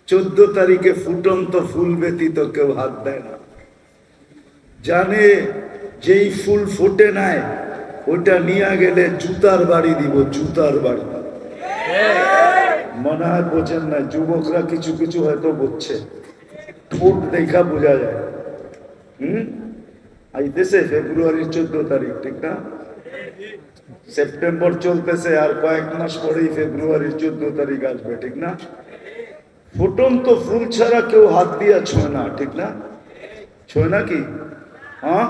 14 তারিখে ফুটন্ত ফুল ব্যতীত কেউ হাত দেয় না। জানে যেই ফুল ফুটে নাই ওটা নিয়ে গেলে জুতার বাড়ি দিব, জুতার বাড়ি। মনে হয় বোঝেন না, যুবকরা কিছু কিছু হয়তো বুঝছে, ঠোঁট দেখা বোঝা যায়। আইতেছে ফেব্রুয়ারির 14 তারিখ, ঠিক না? সেপ্টেম্বর চলতেছে, আর কয়েক মাস পরেই ফেব্রুয়ারির 14 তারিখ আসবে, ঠিক না? ফুটন্ত ফুল ছাড়া কেউ হাত দিয়া ছোঁয় না, ঠিক না? ছোঁয় না কি? হ্যাঁ,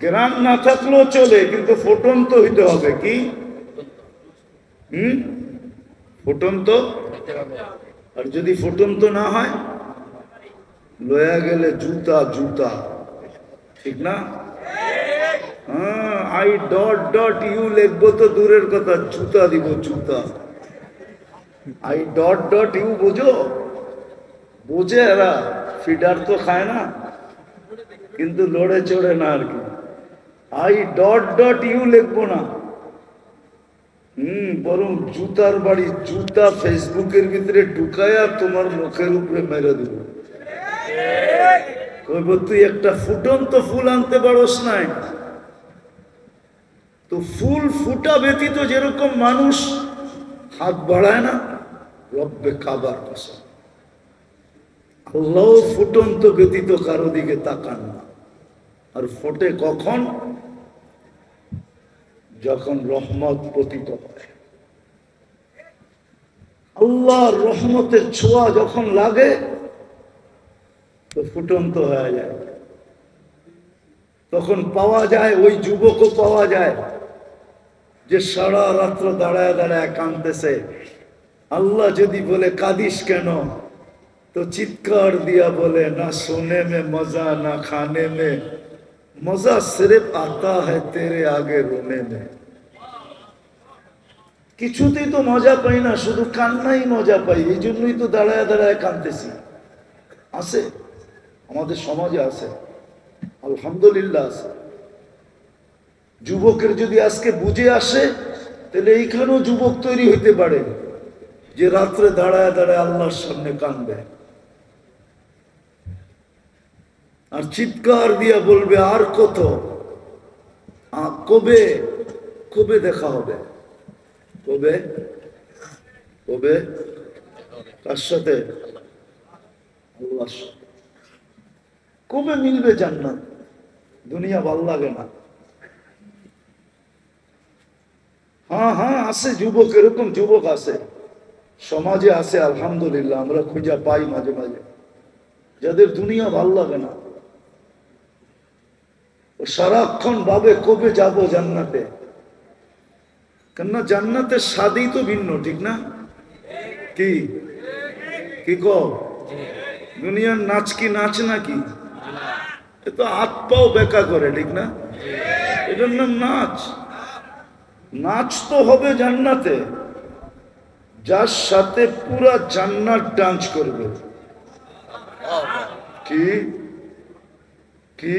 গ্রাম না থাকলেও চলে, কিন্তু ফুটন্ত হইতে হবে। কি ফুটন্ত? আর যদি ফুটন্ত না হয়, লয়া গেলে জুতা জুতা, ঠিক না? হ্যাঁ, আই ডট ডট ইউ লিখবো তো দূরের কথা, জুতা দিব, জুতা। আই ডট ডট ইউ বোঝো? বোঝে এরা, ফিডার তো খায় না, কিন্তু লড়ে চড়ে না আর কি। আই ডট ডট ইউ লিখবো না, বরং জুতার বাড়ি, জুতা ফেসবুকের ভিতরে ঢুকায়া তোমার মুখের উপরে মেরে দেব। কইব তুই একটা ফুটন্ত ফুল আনতে পারস নাই। তো ফুল ফুটা ব্যতীত যেরকম মানুষ হাত বাড়ায় না, রব্বে কাবার কসম, আল্লাহ ফুটন্ত ব্যতীত কারো দিকে তাকান না। আর ফোটে কখন? যখন রহমত পতিত হয়, আল্লাহর রহমতের ছোঁয়া যখন লাগে, তো ফুটন্ত হয়ে যায়। তখন পাওয়া যায়, ওই যুবকও পাওয়া যায় যে সারা রাত্র দাঁড়ায় দাঁড়ায় কাঁদতেছে। আল্লাহ যদি বলে কাঁদিস কেন, তো চিৎকার দিয়া বলে, না সোনে মে মজা না খানে মে মজা, সির্ফ আতা হ্যায় তেরে আগে রোনে মে। কিছুতেই তো মজা পাই না, শুধু কান্নাই মজা পাই, এই জন্যই তো দাঁড়ায় দাঁড়ায় কাঁদতেছি। আছে, আমাদের সমাজে আছে, আলহামদুলিল্লাহ আছে। যুবকের যদি আজকে বুঝে আসে, তাহলে এইখানেও যুবক তৈরি হইতে পারে যে রাত্রে দাঁড়ায় দাঁড়ায় আল্লাহর সামনে কাঁদবে আর চিৎকার দিয়া বলবে, আর কত, কবে কবে দেখা হবে, কবে কবে, কার সাথে? আল্লাহর সাথে। কবে মিলবে জান্নাত? দুনিয়া ভাল লাগে না। হ্যাঁ হ্যাঁ, আছে যুবক, এরকম যুবক আছে, সমাজে আছে, আলহামদুলিল্লাহ, আমরা খুঁজে পাই মাঝে মাঝে, যাদের দুনিয়া ভাল লাগে না। ও সারাক্ষণ ভাবে কবে যাব জান্নাতে। কেননা জান্নাতের স্বাদই তো ভিন্ন, ঠিক না? কি কি কও? দুনিয়ার নাচ কি নাচ নাকি? এ তো হাত পাও বেকা করে, ঠিক না? এটার নাম নাচ। নাচ তো হবে জান্নাতে, যার সাথে পুরা জান্নাত ডান্স করবে। কি কি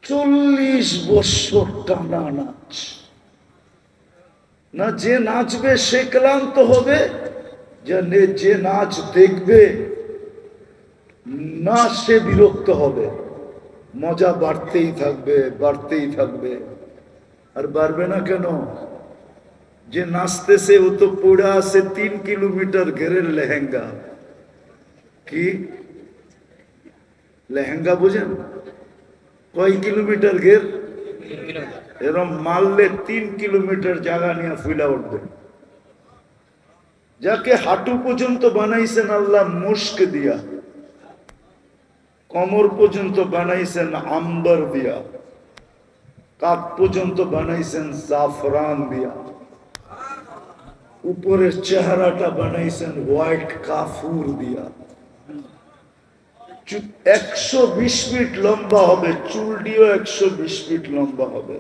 40 বছর টানা নাচ না, যে নাচবে সে ক্লান্ত হবে, যে নাচ দেখবে না সে বিরক্ত হবে। মজা বাড়তেই থাকবে, বাড়তেই থাকবে। আর বাড়বে না কেন? যে নাচতেছে ও তো পড়ে আছে 3 কিলোমিটার ঘেরের লেহেঙ্গা। কি লেহেঙ্গা বুঝেন? কয় কিলোমিটার ঘের? এরম মারলে 3 কিলোমিটার জায়গা নিয়ে ফুলা উঠবে। যাকে হাঁটু পর্যন্ত বানাইছেন আল্লাহ মুস্ক দিয়া, কমর পর্যন্ত বানাইছেন আম্বার দিয়া, কাপ পর্যন্ত বানাইছেন জাফরান দিয়া, উপরের চেহারাটা বানাইছেন হোয়াইট কাফুর দিয়া, 120 ফিট লম্বা হবে, চুলটিও 120 ফিট লম্বা হবে।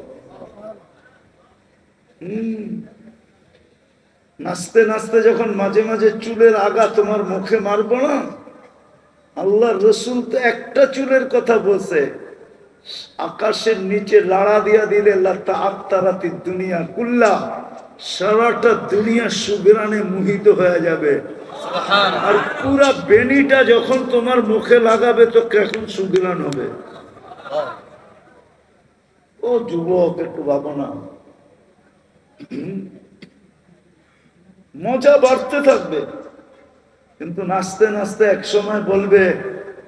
নাচতে নাচতে যখন মাঝে মাঝে চুলের আগা তোমার মুখে মারবো না, আল্লাহর রসুল তো একটা চুলের কথা বলছে, আকাশের নিচে লাড়া দিয়া দিলে লাতা আত্তারাতি দুনিয়া কুল্লা, সারাটা দুনিয়া সুগ্রানে মোহিত হয়ে যাবে। আর পুরা বেনিটা যখন তোমার মুখে লাগাবে তো কেমন সুগ্রান হবে। ও যুবক, একটু ভাবো না। মজা বাড়তে থাকবে, কিন্তু নাচতে নাচতে এক সময় বলবে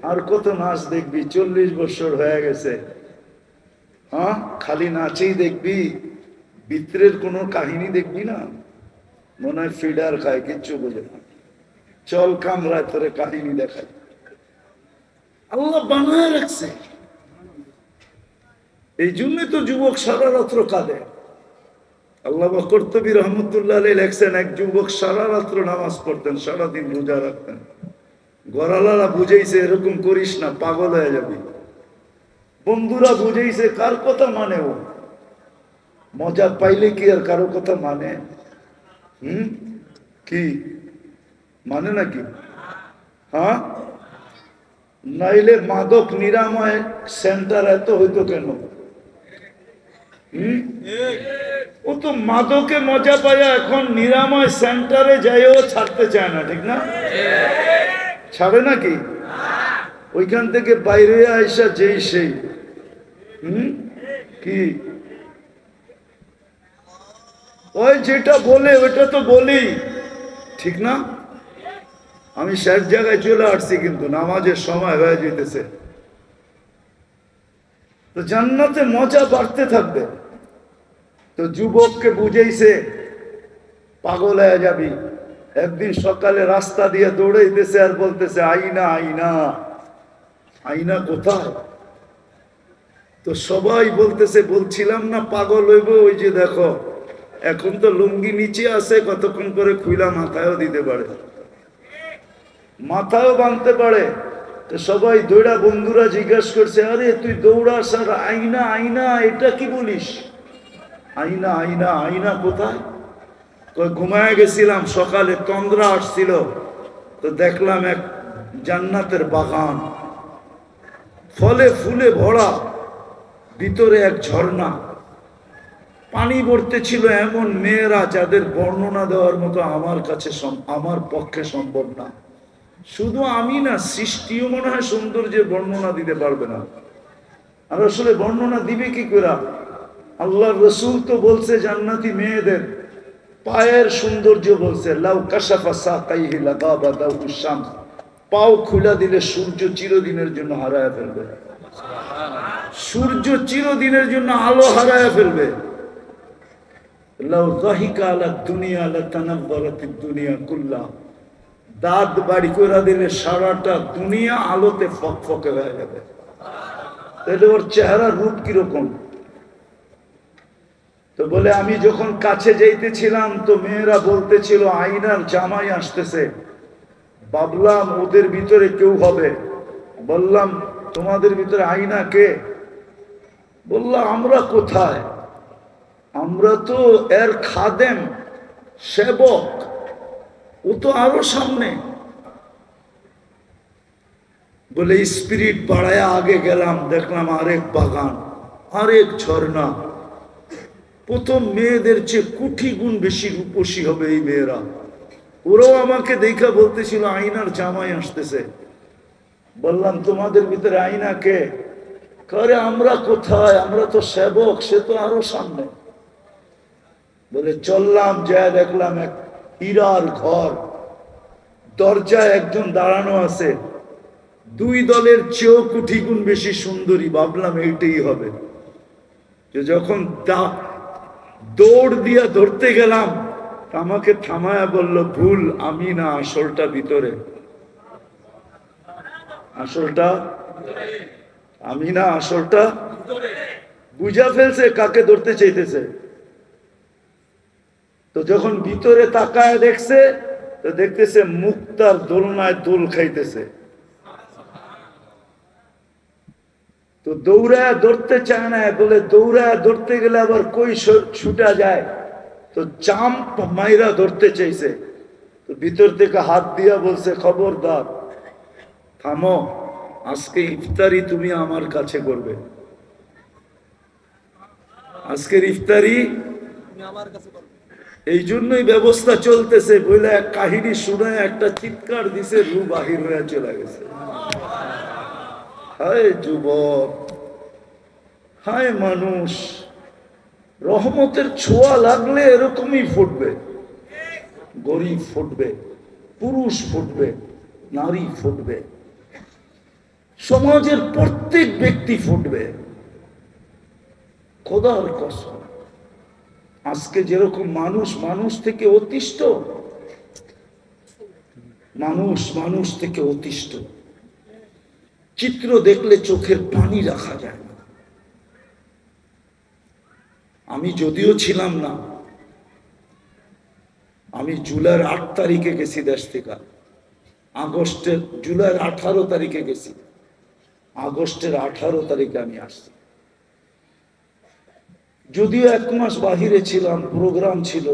আর কত নাচ দেখবি, 40 বছর হয়ে গেছে। হ্যাঁ, খালি নাচেই দেখবি, ভিতরের কোনো কাহিনী দেখবি না। মনে হয় ফিডার খায়, কিচ্ছু বোঝে না। চল কামরায় তোরে কাহিনী দেখায়। আল্লাহ বানায় রাখছে। এই জন্যই তো যুবক সারা রাত্র কাঁদে। আল্লাহ কর্তুবী রহমতুল্লাহ আলাইহি লেখছেন, এক যুবক সারা রাত্র নামাজ পড়তেন, সারাদিন রোজা রাখতেন। গড়ালারা বুঝাইছে এরকম করিস না, পাগল হয়ে যাবি। বন্ধুরা বুঝাইছে, কার কথা মানে ও? মজা পাইলে কি আর কারো কথা মানে? কি মানে নাকি? হ্যাঁ, নাইলে মাদক নিরাময় সেন্টার এত হইতো কেন? ও তো মাদকে মজা পায়া এখন নিরাময় সেন্টারে যাইও ছাড়তে চায় না, ঠিক না? ছাড়ে নাকি? ওইখান থেকে বাইরে আইসা যেই সেই কি ওই যেটা বলে ওইটা তো বলি, ঠিক না? আমি শেষ জায়গায় চলে আসছি, কিন্তু নামাজের সময় হয়ে যেতেছে। তো জান্নাতে মজা বাড়তে থাকবে। তো যুবককে বুঝাইছে পাগল হয়ে যাবি। একদিন সকালে রাস্তা দিয়ে দৌড়াইতেছে আর বলতেছে আইনা আইনা আইনা কোথায়? তো সবাই বলতেছে বলছিলাম না পাগল হইব, ওই যে দেখো এখন তো লুঙ্গি নিচে আছে, কতক্ষণ করে খুইলা মাথায়ও দিতে পারে, মাথায়ও বাঁধতে পারে। তো সবাই দৌড়া, বন্ধুরা জিজ্ঞাসা করছে আরে তুই দৌড়াস আর আইনা আইনা এটা কি বলিস? আইনা আইনা আইনা কোথায়? ঘুমায় গেছিলাম, সকালে তন্দ্রা আসছিল, তো দেখলাম এক জান্নাতের বাগান, ফলে ফুলে ভরা, ভিতরে এক ঝর্ণা, পানি ভরতে ছিল এমন মেয়েরা যাদের বর্ণনা দেওয়ার মতো আমার কাছে আমার পক্ষে সম্ভব না। শুধু আমি না, সৃষ্টিও মনে হয় সৌন্দর্যের বর্ণনা দিতে পারবে না। আর আসলে বর্ণনা দিবে কি করে? আল্লাহর রাসূল তো বলছে জান্নাতি মেয়েদের পায়ের সৌন্দর্য বলছে, লাউ কাশাফা সাকাইহি লাগাবা দাউস শামস, পাও খুলে দিলে সূর্য চিরদিনের জন্য হারায় ফেলবে। সূর্য চিরদিনের জন্য আলো হারায় ফেলবে। লাউ যাহিকা আলা দুনিয়া লাতানাব্বারাতিদ দুনিয়া কুল্লা, দাঁত বাড়ি করে দিলে সারাটা দুনিয়া আলোতে ফকফকে হয়ে যাবে। তাহলে ওর চেহারার রূপ কিরকম? তো বলে আমি যখন কাছে যাইতেছিলাম তো মেয়েরা বলতেছিল আইনার জামাই আসতেছে। ভাবলাম ওদের ভিতরে কেউ হবে। বললাম তোমাদের ভিতরে আইনা কে? বললাম আমরা কোথায়, আমরা তো এর খাদেম, সেবক, ও তো আরো সামনে। বলে স্পিরিট বাড়ায় আগে গেলাম, দেখলাম আরেক বাগান, আরেক ঝর্ণা। প্রথম মেয়েদের চেয়ে কোটি গুণ বেশি রূপসী হবে এই মেয়েরা। ওরাও আমাকে দেখা বলতেছিল আইনার জামাই আসতেছে। বললাম তোমাদের ভিতরে আইনা কে? করে আমরা কোথায়, আমরা তো সেবক, সে তো আরো সামনে। বলে চললাম, যা দেখলাম এক হীরার ঘর, দরজায় একজন দাঁড়ানো আছে, দুই দলের চেয়েও কোটি গুণ বেশি সুন্দরী। ভাবলাম এইটাই হবে। যখন দৌড় দিয়া ধরতে গেলাম, আমাকে থামায়া বলল ভুল, আমি না, আসলটা ভিতরে, আসলটা আমি না, আসলটা বুঝা ফেলছে কাকে ধরতে চাইতেছে। তো যখন ভিতরে তাকায় দেখছে, তো দেখতেছে মুক্তার দোলনায় দোল খাইতেছে। তো দৌড়ায় ধরতে চায় না, বলে দৌড়ায় ধরতে গেলে আবার কই ছুটা যায়, তো চাম্প মাইরা ধরতে চাইছে। তো ভিতর থেকে হাত দিয়া বলছে খবরদার, থামো, আজকে ইফতারি তুমি আমার কাছে করবে, আজকের ইফতারি এই জন্যই ব্যবস্থা চলতেছে বলে এক কাহিনী শুনে একটা চিৎকার দিছে, রু বাহির হয়ে চলে গেছে। হায় যুবক, হায় মানুষ, রহমতের ছোঁয়া লাগলে এরকমই ফুটবে। গরিব ফুটবে, পুরুষ ফুটবে, নারী ফুটবে, সমাজের প্রত্যেক ব্যক্তি ফুটবে। খোদার কসম, আজকে যেরকম মানুষ মানুষ থেকে অতিষ্ঠ, মানুষ মানুষ থেকে অতিষ্ঠ, চিত্র দেখলে চোখের পানি রাখা যায় না। আমি যদিও ছিলাম না, আমি জুলাইয়ের 8 তারিখে গেছি দেশ থেকে, আগস্টের জুলাইয়ের 18 তারিখে গেছি, আগস্টের 18 তারিখে আমি আসছি। যদিও 1 মাস বাহিরে ছিলাম, প্রোগ্রাম ছিল,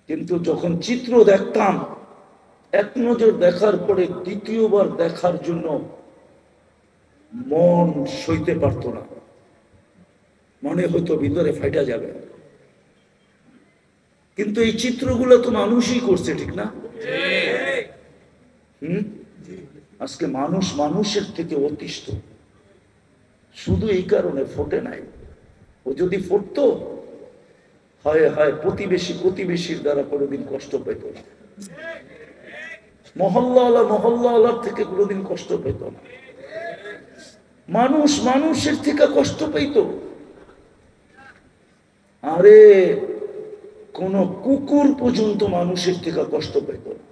কিন্তু যখন চিত্র দেখতাম, এক নজর দেখার পরে দ্বিতীয়বার দেখার জন্য মন সইতে পারত না, মনে হতো ভিতরে ফাইটা যাবে। কিন্তু এই চিত্রগুলো তো মানুষই করছে, ঠিক না? আজকে মানুষ মানুষের থেকে অতিষ্ঠ, শুধু এই কারণে ফোটে নাই। ও যদি ফুটতো, হয় হয় প্রতিবেশী প্রতিবেশীর দ্বারা কোনোদিন কষ্ট পেত না, মহল্লাওয়ালার থেকে কোনোদিন কষ্ট পেত না, মানুষ মানুষের থেকে কষ্ট পেত। আরে কোন কুকুর পর্যন্ত মানুষের থেকে কষ্ট পেত না।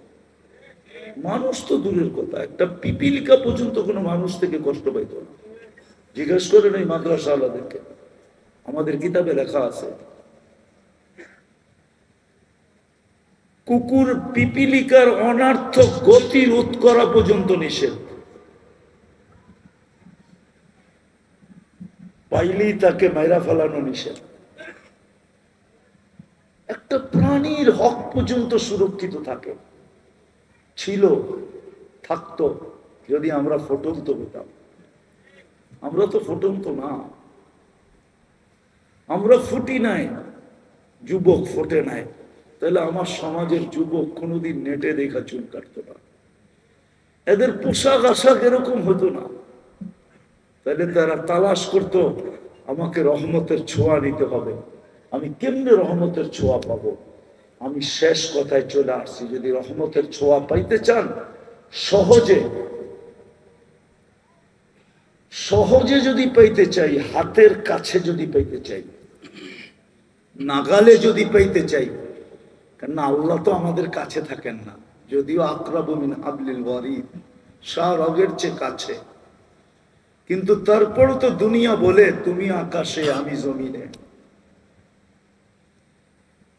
মানুষ তো দূরের কথা, একটা পিপিলিকা পর্যন্ত কোনো মানুষ থেকে কষ্ট পেত না। জিজ্ঞেস করেন এই মাদ্রাসাওয়ালাদেরকে, আমাদের কিতাবে লেখা আছে কুকুর পিপিলিকার অনার্থক গতি রোধ করা পর্যন্ত নিষেধ, পাইলেই তাকে মাইরা ফেলানো নিষেধ। একটা প্রাণীর হক পর্যন্ত সুরক্ষিত থাকে, ছিল, থাকতো যদি আমরা ফুটন্ত হতাম। আমরা তো ফুটন্ত না, আমরা ফুটি নাই, যুবক ফোটে নাই। তাহলে আমার সমাজের যুবক কোনোদিন নেটে দেখা চুল কাটতো না, এদের পোশাক আশাক এরকম হতো না। তাহলে তারা তালাশ করতো আমাকে রহমতের ছোঁয়া নিতে হবে। আমি কেমনে রহমতের ছোঁয়া পাবো? আমি শেষ কথায় চলে আসছি, যদি রহমতের ছোঁয়া পাইতে চান, সহজে সহজে যদি পাইতে চাই, হাতের কাছে যদি পাইতে চাই, নাগালে যদি পাইতে চাই, কেন আল্লাহ তো আমাদের কাছে থাকেন না, যদিও আকরাবু মিন হাবলিল ওয়ারিদ, শাহরগের চেয়ে কাছে, কিন্তু তারপরও তো দুনিয়া বলে তুমি আকাশে আমি জমিনে।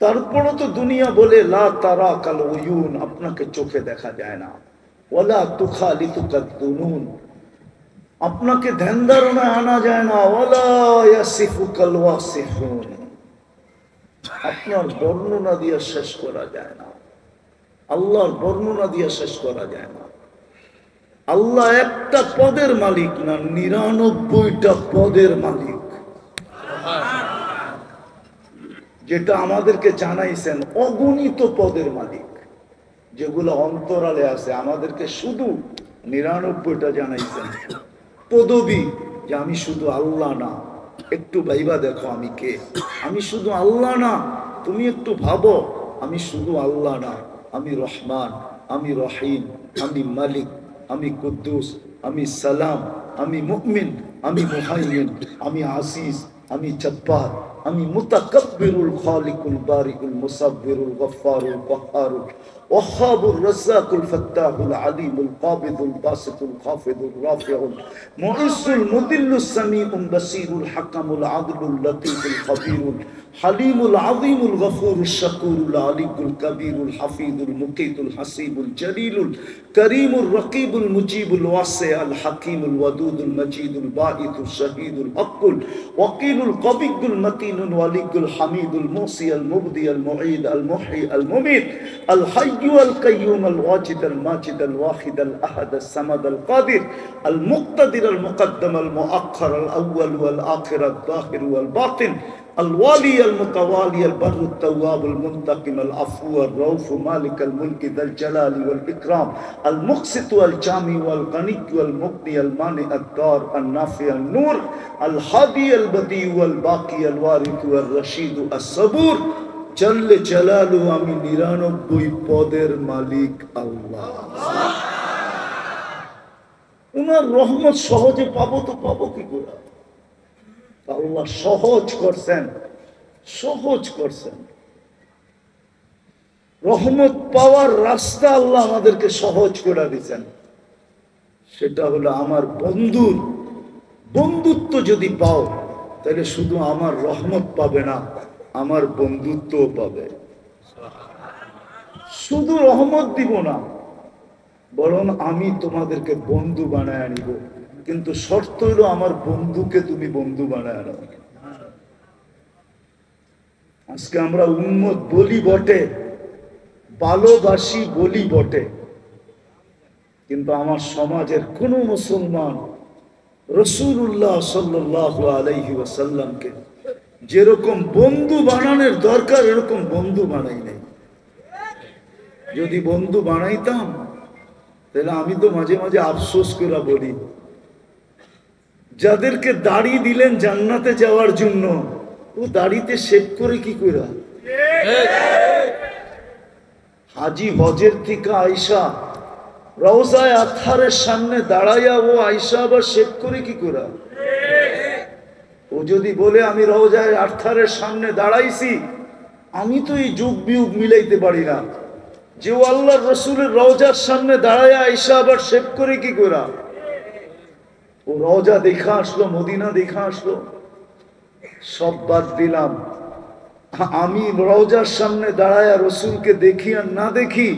তারপরও তো দুনিয়া বলে লা তারা কাল উয়ুন, আপনাকে চোখে দেখা যায় না, ওয়ালা তুখালিতুকাদ দুনুন, আপনাকে ধ্যান ধারণায় আনা যায় না, ওয়ালা ইয়াসিফুকাল ওয়াসিফুন, আপনার বর্ণনা দিয়ে শেষ করা যায় না, আল্লাহর বর্ণনা দিয়ে শেষ করা যায় না। আল্লাহ একটা পদের মালিক না, 99টা পদের মালিক, যেটা আমাদেরকে জানাইছেন, অগণিত পদের মালিক, যেগুলো অন্তরালে আছে। আমাদেরকে শুধু 99টা জানাইছেন পদবী, যে আমি শুধু আল্লাহ না, একটু ভাইবা দেখো আমি কে, আমি শুধু আল্লাহ না, তুমি একটু ভাবো আমি শুধু আল্লাহ না, আমি রহমান, আমি রহিম, আমি মালিক, আমি কুদ্দুস, আমি সালাম, আমি মুমিন, আমি মুহাইমিন, আমি আসিস, আমি জব্বার, আমি মুতাকাব্বিরুল খালিকুল বারিকুল মুসাব্বিরুল গফফারুল কহ্হারুল ওয়াহ্হাবুর রাজ্জাকুল ফাত্তাহুল আলিমুল কাবিদুল বাসিতুল খাফিদুর রাফিউল মুইজ্জুল মুদিল্লুস সামিউল বাসীরুল হাকামুল আদলুল লতীফুল খবীরুল হালিমুল আযীমুল গফুরুশ শাকুরুল আলিকুল কবীরুল হাফিজুল মুকিতুল হাসিবুল জলিলুল করিমুর রকিবুল মুজিবুল ওয়াসিউল হাকিমুল ওয়াদুদুল মজিদুল বাঈতুল শাহীদুল হকুল ওয়াকিলুল কবিয়ুল মতিনুল ওয়ালিকুল হামিদুল মুসিয়াল মুবদিয়াল মুঈদ আল মুহয়ি আল মুমীত আল হাইয়্যু আল কাইয়্যুম আল ওয়াজিদ আল মাজিদ আল ওয়াহিদ আল আহাদ আস সামাদ আল কাদির আল মুক্তাদির আল মুকদ্দম আল মুআক্খার আল আউয়াল ওয়াল আখির আল যাহির ওয়াল বাতিন الوالي المتوالي البر التواب المنتقم العفو الرؤوف مالك الملك ذا الجلال والإكرام المقسط والجامع والغني والمغني المانع الدار النافع النور الهادي البديع والباقي الوارث والرشيد الصبور جل جلاله আমি 99 পদের মালিক আল্লাহ। উনার রহমত সহজে পাবো তো পাবো কি করে? আল্লাহ সহজ করছেন, সহজ করছেন। রহমত পাওয়ার রাস্তা আল্লাহ আমাদেরকে সহজ করে দিচ্ছেন। সেটা হলো আমার বন্ধুর বন্ধুত্ব যদি পাও তাহলে শুধু আমার রহমত পাবে না, আমার বন্ধুত্বও পাবে। শুধু রহমত দিব না, বরং আমি তোমাদেরকে বন্ধু বানায় আনিব। কিন্তু শর্ত হলো আমার বন্ধুকে তুমি বন্ধু বানায় আনো। আজকে আমরা উম্মত বলি বটে, ভালোবাসি বলি বটে, কিন্তু আমার সমাজের কোন মুসলমান রাসূলুল্লাহ সাল্লাল্লাহু আলাইহি ওয়াসাল্লামকে যেরকম বন্ধু বানানোর দরকার এরকম বন্ধু বানাই নাই। যদি বন্ধু বানাইতাম তাহলে আমি তো মাঝে মাঝে আফসোস করে বলি, যাদেরকে দাড়ি দিলেন জান্নাতে যাওয়ার জন্য, ও দাড়িতে শেভ করে কি করে? হাজি হজের থেকে আয়সা রওজায়ে আতহারের সামনে দাঁড়াইয়া ও আয়সা আবার শেভ করে কি করে? ও যদি বলে আমি রওজায়ে আতহারের সামনে দাঁড়াইছি, আমি তো এই যুগ বিয়োগ মিলাইতে পারি না যে ও আল্লাহর রসুলের রওজার সামনে দাঁড়াইয়া আয়সা আবার শেভ করে কি করে? ও রওজা দেখা আসলো, মদিনা দেখা আসলো, সব বাদ দিলাম। আমি রওজার সামনে দাঁড়ায়া রসুলকে দেখি আর না দেখি,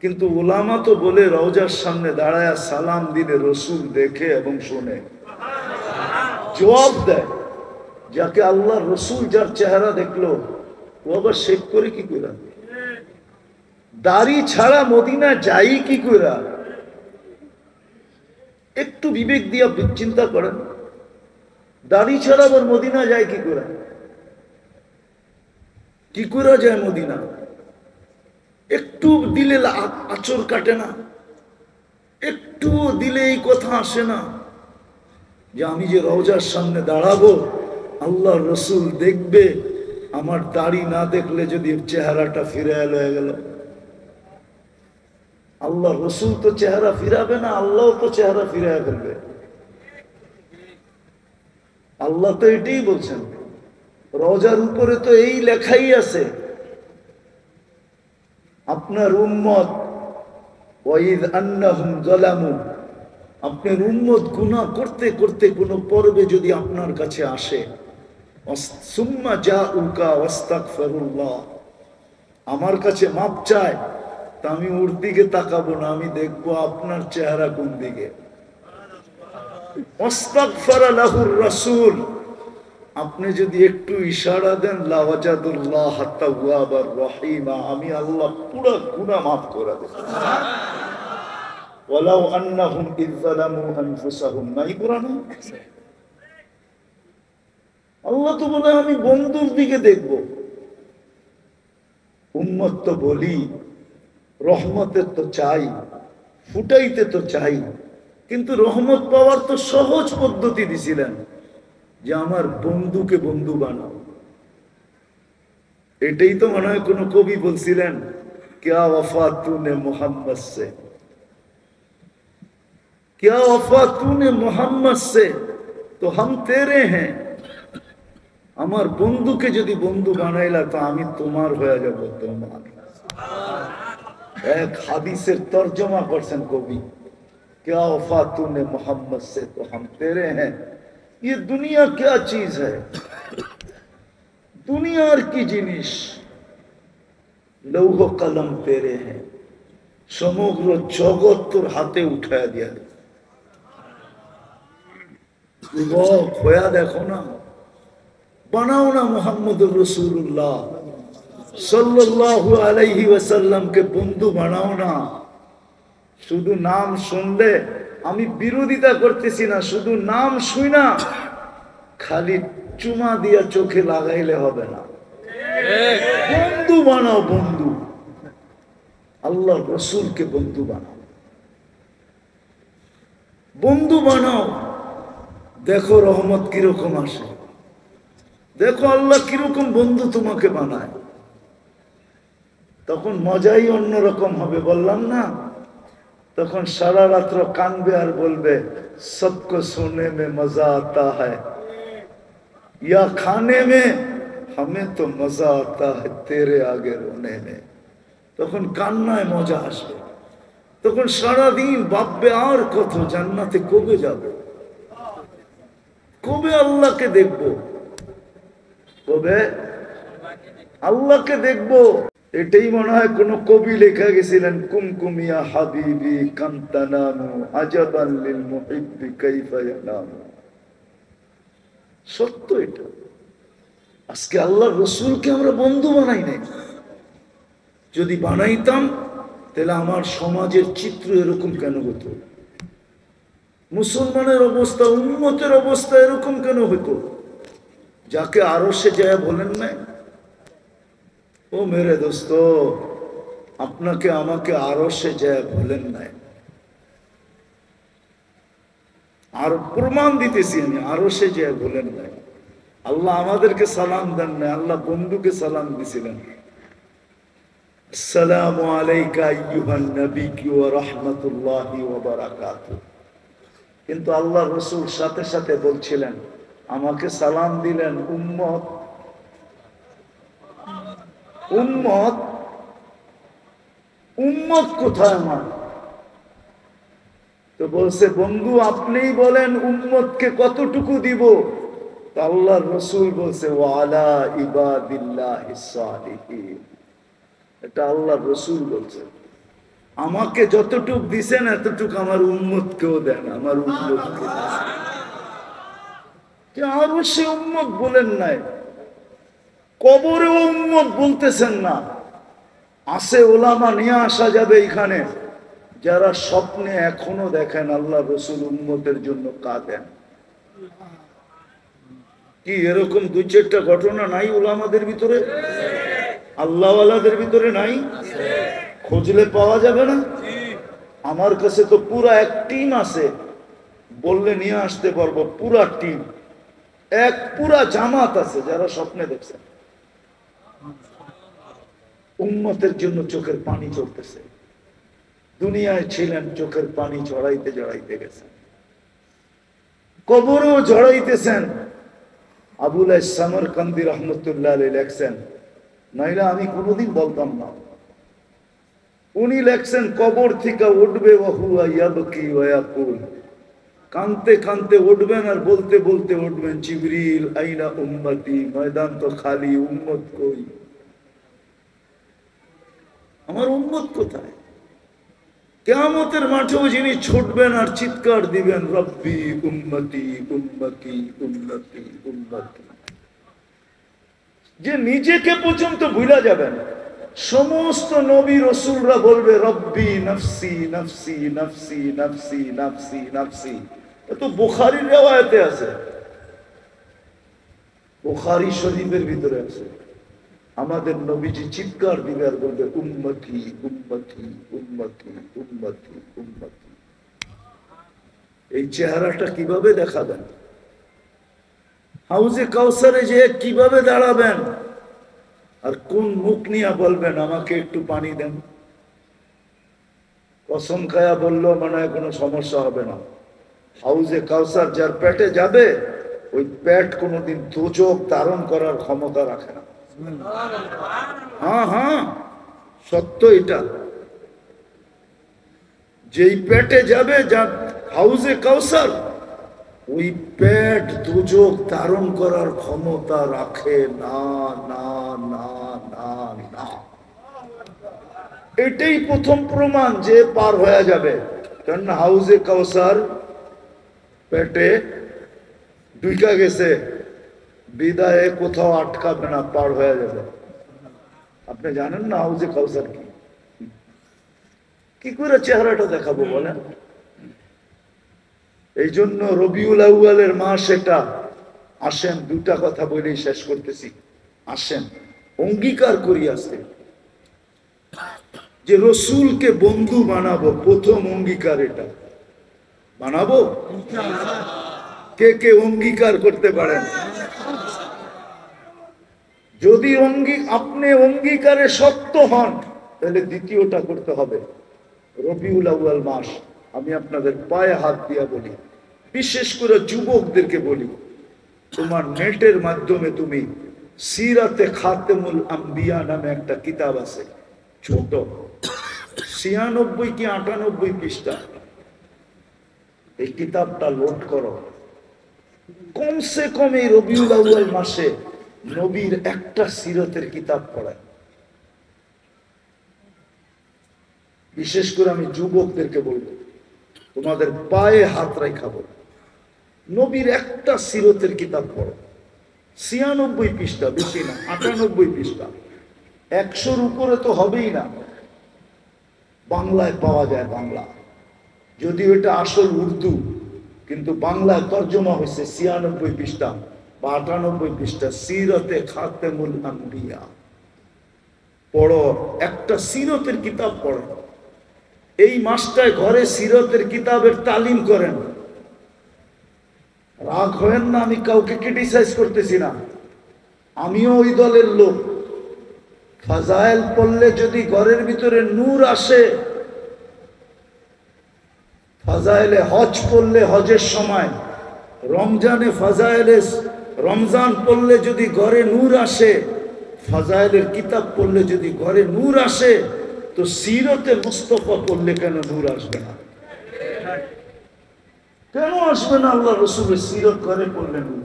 কিন্তু ওলামা তো বলে রওজার সামনে দাঁড়ায়া সালাম দিলে রসুল দেখে এবং শোনে, জবাব দেয়। যাকে আল্লাহ রসুল যার চেহারা দেখলো ও আবার শেভ করে কি করে? দাড়ি ছাড়া মদিনা যাই কি করে? একটু বিবেক দিয়া চিন্তা করেন, দাড়ি ছাড়া আবার মদিনা যায় কি করে? কি করে যায় মদিনা? একটু দিলে আচর কাটে না, একটু দিলে এই কথা আসে না যে আমি যে রওজার সামনে দাঁড়াবো আল্লাহ রসুল দেখবে, আমার দাড়ি না দেখলে যদি চেহারাটা ফিরে হয়ে গেল। আল্লাহ রসুল তো চেহারা ফিরাবে না, আল্লাহ তো চেহারা ফিরায় ফেলবে। আল্লাহ তো এটাই বলছেন, রওজার উপরে তো এই লেখাই আছে, আপনার উম্মত ওয়াইদ আন্নাহুম যালামু, আপনার উম্মত গুনাহ করতে করতে কোন পর্বে যদি আপনার কাছে আসে, সুম্মা জাউকা ওয়াস্তাগফিরুল্লাহ, আমার কাছে মাপ চায়, তা আমি ওর দিকে তাকাবো না, আমি দেখবো আপনার চেহারা কোন দিকে। ওয়াস্তাগফারা লাহুর রাসূল, আপনি যদি একটু ইশারা দেন লাওয়াজাদুল্লাহ তাওয়াবার রহিমা, আমি আল্লাহ পুরো গুনাহ মাফ করে দেব। ওয়ালাউ আন্নাহুম ইয যালামু আনফুসাহুম, নাই কোরআনে? আল্লাহ তো বলে আমি বন্ধুর দিকে দেখব। উম্মত তো বলি রহমতের তো চাই, ফুটাইতে তো চাই, কিন্তু রহমত পাওয়ার তো সহজ পদ্ধতি দিছিলেন যে আমার বন্ধুকে বন্ধু বানাও। এটাই তো মনে হয় কোন কবি বলছিলেন, क्या वफा तूने मोहम्मद से, क्या वफा तूने मोहम्मद से तो हम तेरे हैं। আমার বন্ধুকে যদি বন্ধু বানাইলা তো আমি তোমার হয়ে যাব। তোমার এক হাদিসের তর্জমা করছেন কবি, क्या वफा तूने मोहम्मद से तो हम तेरे हैं। ये दुनिया क्या चीज है, দুনিয়ার কি জিনিস? লৌহ কলম তেরে হ্যাঁ, সমগ্র জগৎ তোর হাতে উঠায় দিয়া। খোয়া দেখো না, বানাও না মুহাম্মদুর রাসূলুল্লাহ সাল্লাল্লাহু আলাইহি ওয়াসাল্লামকে বন্ধু বানাও না। শুধু নাম শুনলে, আমি বিরোধিতা করতেছি না, শুধু নাম শুই না খালি চুমা দিয়া চোখে লাগাইলে হবে না, বন্ধু বানাও, বন্ধু। আল্লাহ রসুলকে বন্ধু বানাও, বন্ধু বানাও। দেখো রহমত কিরকম আসে, দেখো আল্লাহ কিরকম বন্ধু তোমাকে বানায়, তখন মজাই অন্যরকম হবে। বললাম না, তখন সারা রাত্র কানবে আর বলবে সবকো সোনে মে মজা আতা হ্যায়, ইয়া খানে মে हमें तो मजा आता है तेरे आगे रोने में। তখন কান্নায় মজা আসবে, তখন সারাদিন ভাববে আর কত জান্নাতে কবে যাব, কবে আল্লাহকে দেখব, কবে আল্লাহকে দেখব। এটাই মনে হয় কোন কবি লেখা গেছিলেন, কুমকুমিয়া হাবিবি কান্তানানু আজাবান লিল মুহিব্বি কাইফা ইয়ানামু। সত্য এটা। আজকে আল্লাহর রসুলকে আমরা বন্ধু বানাই নাই। যদি বানাইতাম তাহলে আমার সমাজের চিত্র এরকম কেন হতো, মুসলমানের অবস্থা, উম্মতের অবস্থা এরকম কেন হতো? যাকে আরশে যায় বলেন নাই, ও মেরে দোস্ত, আপনাকে আমাকে আরশে যায় বলেন নাই। আর প্রমাণ দিতেছি আমি, আরশে যায় বলেন নাই। আল্লাহ আমাদেরকে সালাম দেন নাই, আল্লাহ বন্ধুকে সালাম দিছিলেন, আসসালামু আলাইকা আইয়ুহান নবী ওয়া রাহমাতুল্লাহি ওয়া বারাকাতুহু। কিন্তু আল্লাহ রসুল সাথে সাথে বলছিলেন, আমাকে সালাম দিলেন উম্মত, উম্মত, উম্মত কোথায় আমার? তো বলছে, বন্ধু আপনিই বলেন উম্মতকে কতটুকু দিব? আল্লাহর রসুল বলছে, ওয়ালা ইবাদিল্লাহিস সালিহিন। এটা আল্লাহর রসুল বলছে, আমাকে যতটুক দিছেন এতটুক আমার উম্মতকেও দেন, আমার উম্মতকে। আরো সে উম্মত বলেন নাই, কবরেও উম্মত বলতেছেন না। আসে ওলামা নিয়ে আসা যাবে এখানে, যারা স্বপ্নে এখনো দেখেন আল্লাহ রসুল উম্মতের জন্য কাঁদেন। কি এরকম দুই চারটা ঘটনা নাই ওলামাদের ভিতরে, আল্লাহওয়ালাদের ভিতরে নাই? খুঁজলে পাওয়া যাবে না? আমার কাছে তো পুরা এক টিম আছে, বললে নিয়ে আসতে পারবো। পুরা টিম, এক পুরা জামাত আছে যারা স্বপ্নে দেখছেন উম্মতের জন্য চোখের পানি ঝরতেছে। দুনিয়ায় ছিলেন, চোখের পানি ঝরাইতে ঝরাইতে গেছেন, কবরেও ঝরাইতেছেন। আবুল সামরকান্দি রহমতুল্লাহ আলাইহি লেখছেন, নাইলে আমি কোনোদিন বলতাম না। উনি লেখছেন, কবর থেকে উঠবে ওয়াহুয়া ইয়াবকি ওয়া ইয়াকুল, কানতে কানতে উঠবেন আর বলতে বলতে উঠবেন, জিবরিল আইনা উম্মতি, ময়দান তো খালি, উম্মত কই, আমার উম্মত কোথায়? কিয়ামতের মাঠেও যিনি ছুটবেন আর চিৎকার দিবেন, রব্বি উম্মতি উম্মতি উম্মতি উম্মতি, যে নিজেকে পর্যন্ত ভুলা যাবেন। সমস্ত নবী রসুলরা বলবে রব্বি নফসি নফসি নফসি নফসি নফসি নফসি। এত বুখারীর রিওয়ায়াতে আছে, বুখারী শরীফের ভিতরে আছে। আমাদের নবীজি চিৎকার দিবে আর বলবে উম্মতি উম্মতি উম্মতি উম্মতি উম্মতি। এই চেহারাটা কিভাবে দেখাবেন? হাউজে কাউসারে যে কিভাবে দাঁড়াবেন? আর কোন মুখ নিয়ে বলবেন আমাকে একটু পানি দেন? কসম খায়া বললেও মনে হয় কোনো সমস্যা হবে না। হাউজে কাউসার যার পেটে যাবে, ওই পেট কোনোদিন দোজখ ধারণ করার ক্ষমতা রাখে না। হ্যাঁ হ্যাঁ, সত্য এটা। যেই পেটে যাবে যা হাউজে কাউসার, ওই পেট দোজখ ধারণ করার ক্ষমতা রাখে না না না না না। এটাই প্রথম প্রমাণ যে পার হয়ে যাবে। কারণ হাউজে কাউসার পেটে ঢুকা গেছে, বিদায়ে কোথাও আটকাবে না, পার হয়ে যাবে। আপনি জানেন না হাউজে কাউসার কি করে চেহারাটা দেখাবো বলেন? এই জন্য রবিউল আউয়ালের মাস এটা, আসেন দুটা কথা বলেই শেষ করতেছি। আসেন অঙ্গীকার করি আজকে যে রসুলকে বন্ধু বানাবো। প্রথম অঙ্গীকার এটা বানাবো। কে কে অঙ্গীকার করতে পারেন? যদি আপনি অঙ্গীকারে শক্ত হন তাহলে দ্বিতীয়টা করতে হবে। রবিউল আউয়াল মাস, আমি আপনাদের পায়ে হাত দিয়া বলি, বিশেষ করে যুবকদেরকে বলি, তোমার নেটের মাধ্যমে তুমি সিরাতে খাতেমুল আম্বিয়া নামে একটা কিতাব আছে, ছোট 96 কি 98 পৃষ্ঠা, এই কিতাবটা লোড করো। কমসে কম এই রবিউল আউয়াল মাসে নবীর একটা সিরতের কিতাব পড়ায়। বিশেষ করে আমি যুবকদেরকে বলবো, তোমাদের পায়ে হাত রাখা বলবো, নবীর একটা সিরতের কিতাব পড়ো। 96 পৃষ্ঠা, বেশি না, 98 পৃষ্ঠা, 100-র উপরে তো হবেই না। বাংলায় পাওয়া যায়, বাংলা, যদিও এটা আসল উর্দু, কিন্তু বাংলায় তর্জমা হয়েছে 96 পৃষ্ঠা বা 98 পৃষ্ঠা, সিরতে খাতেমুল আম্বিয়া। পড়ো, একটা সিরতের কিতাব পড়ো। এই মাসটায় ঘরে সিরতের কিতাবের তালিম করেন। রাগ হয়েন না, আমি কাউকে ক্রিটিসাইজ করতেছি না, আমিও ওই দলের লোক। ফাজাইল পড়লে যদি ঘরের ভিতরে নূর আসে, ফাজাইলে হজ পড়লে হজের সময়, রমজানে ফাজাইলে রমজান পড়লে যদি ঘরে নূর আসে, ফাজাইলের কিতাব পড়লে যদি ঘরে নূর আসে, তো সিরতে মুস্তাফা পড়লে কেন নূর আসবে না? কেন আসবে না? আল্লাহ রসুলের সিরত ঘরে পড়লে নূর।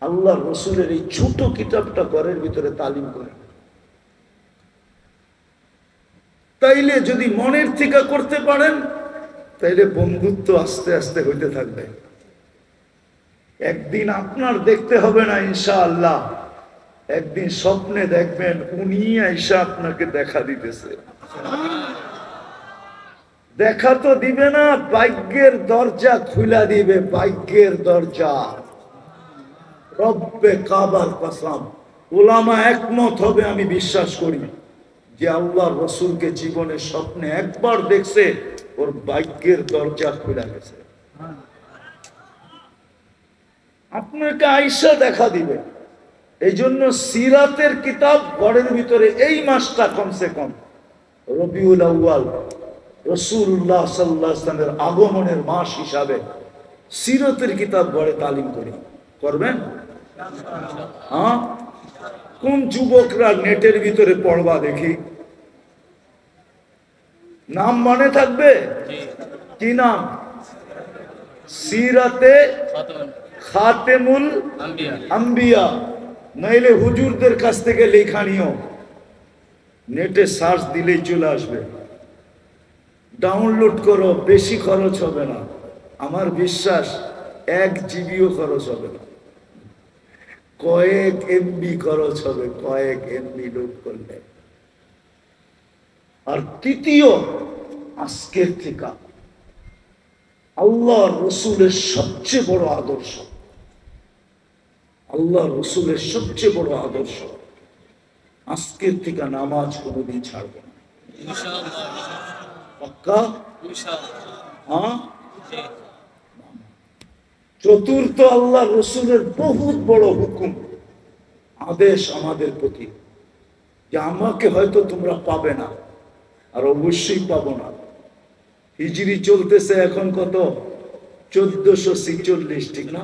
আল্লাহ রসুলের এই ছোট কিতাবটা ঘরের ভিতরে তালিম করে। তাইলে যদি মনের থেকে করতে পারেন, তাইলে বন্ধুত্ব আস্তে আস্তে হইতে থাকবে। একদিন আপনার দেখতে হবে না ইনশাআল্লাহ, একদিন স্বপ্নে দেখবেন উনি আইসা আপনাকে দেখা দিতেছে। দেখা তো দিবে না, ভাগ্যের দরজা খুলা দিবে, ভাগ্যের দরজা। রব্বে কাবার কসম, উলামা একমত হবে, আমি বিশ্বাস করি, যে আল্লাহ রসুলকে জীবনে স্বপ্নে একবার দেখছে, ওর ভাগ্যের দরজা খুলে গেছে। আপনাকে আইসা দেখা দিবে। এই জন্য সিরাতের কিতাব ঘরের ভিতরে এই মাসটা কমসে কম রবিউল আউয়াল, রাসূলুল্লাহ সাল্লাল্লাহু আলাইহি ওয়াসাল্লামের আগমনের মাস হিসাবে সিরাতের কিতাব ঘরে তালিম করি। করবেন? হ্যাঁ, কোন যুবকরা নেটের ভিতরে পড়বা দেখি? নাম মনে থাকবে? কি নাম? সিরাতে খাতেমুল আম্বিয়া। নইলে হুজুরদের কাছ থেকে লেখা নিও, নেটে সার্চ দিলেই চলে আসবে। ডাউনলোড করো, বেশি খরচ হবে না, আমার বিশ্বাস 1 জিবিও খরচ হবে না, কয়েক এমবি খরচ হবে, কয়েক এমবি লোড করলে। আর তৃতীয়, আজকের থেকে আল্লাহ রসুলের সবচেয়ে বড় আদর্শ, আল্লাহ রসুলের সবচেয়ে বড় আদর্শ, আজকের থেকে নামাজ কোনোদিন ছাড়বো না। পাক্কা? হ্যাঁ। চতুর্থ, আল্লাহ রসুলের বহুত বড় হুকুম, আদেশ আমাদের প্রতি, যে আমাকে হয়তো তোমরা পাবে না, আর অবশ্যই পাবো না। হিজরি চলতেছে এখন কত? 1446, ঠিক না?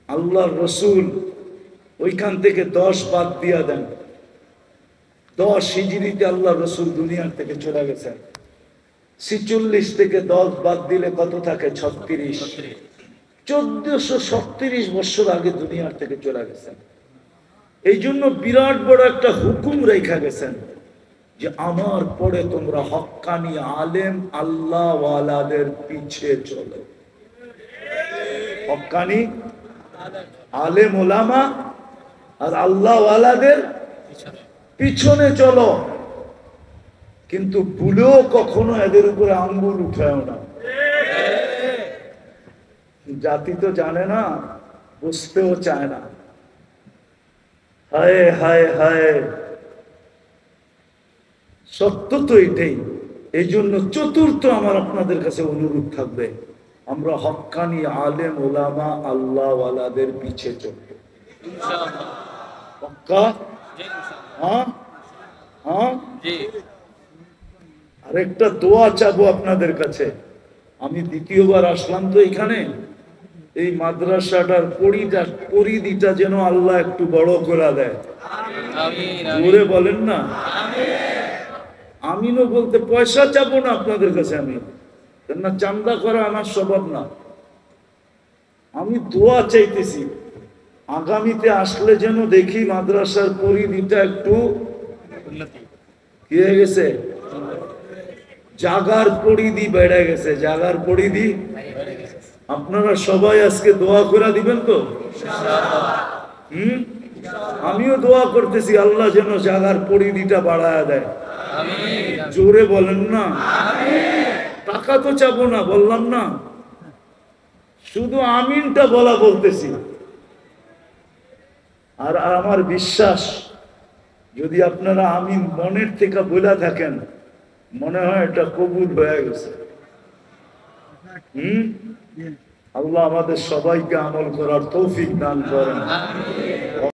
আল্লাহ রসুল ওইখান থেকে 10 বাদ দিয়া দেন, 10 হিজরিতে আল্লাহ রসুল দুনিয়ার থেকে চলে গেছেন। 46 থেকে 10 বাদ দিলে কত থাকে? 36। 1436 বছর আগে দুনিয়ার থেকে চলে গেছেন। এই জন্য বিরাট বড় একটা হুকুম রেখা গেছেন, যে আমার পরে তোমরা হক্কানি আলেম আল্লাহ ওয়ালাদের পিছে চলো। হক্কানি আলেম ওলামা আর আল্লাহ ওয়ালাদের পিছনে চলো, কিন্তু ভুলেও কখনো এদের উপরে আঙ্গুল উঠায় না। জাতি তো জানে না, বুঝতেও চায় না। হায় হায় হায়, সত্য তো এটাই। এই জন্য চতুর্থ আমার আপনাদের কাছে অনুরোধ থাকবে, আমরা হক্কানি আলেম ওলামা আল্লাহওয়ালাদের পিছে চলব। পাক্কা? হ্যাঁ হ্যাঁ। আরেকটা দোয়া চাবো আপনাদের কাছে। আমি দ্বিতীয়বার আসলাম তো এখানে, এই মাদ্রাসাটার পরিধিটা যেন আল্লাহ একটু বড় করে দেয়। জোরে বলেন না আমিনও। বলতে পয়সা চাবো না আপনাদের কাছে, আমি না চান্দা করা আমার স্বভাব না, আমি দোয়া চাইতেছি আগামীতে আসলে যেন দেখি মাদ্রাসার পরিধিটা একটু কি হয়ে গেছে, জাগার পরিধি বেড়ে গেছে, জাগার পরিধি। আপনারা সবাই আজকে দোয়া করে দিবেন তো? আমিও দোয়া করতেছি আল্লাহ যেন জাগার পরিধিটা বাড়ায় দেয়। জোরে বলেন না। টাকা তো চাবো না, বললাম না, শুধু আমিনটা বলা বলতেছি। আর আমার বিশ্বাস যদি আপনারা আমিন মনের থেকে বলে থাকেন, মনে হয় এটা কবুল হয়ে গেছে। আল্লাহ আমাদের সবাইকে আমল করার তৌফিক দান করেন।